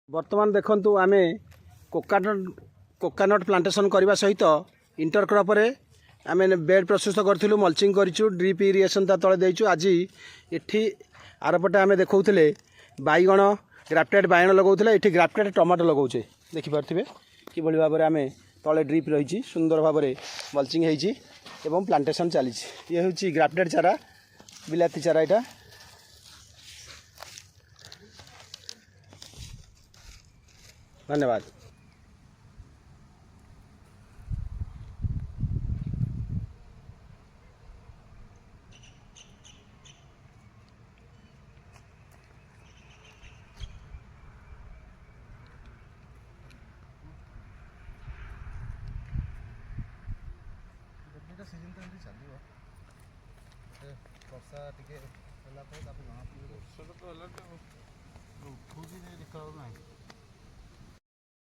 बर्तमान देखंतु आमे कोकोनट प्लांटेशन करने सहित इंटरक्रॉप रे आमे बेड प्रस्तुत करूँ मल्चिंग करूँ ड्रिप इरिगेशन ता तले देचु। आज एठी आरपटे आमे देखौथिले बाईगण ग्राफ्टेड बाईगण लगाउथिले एठी ग्राफ्टेड टमाटो लगाउछे देखि पारथिबे कि भली भाबरे आमे तले ड्रिप रही सुंदर भाबरे मल्चिंग हेची एवं प्लांटेशन चली। ये होची ग्राफ्टेड चारा बिलाती चारा एटा धन्यवाद। सीजन तो एमती चलो वर्षा टे जनापड़े तो उठू भी देखा ना।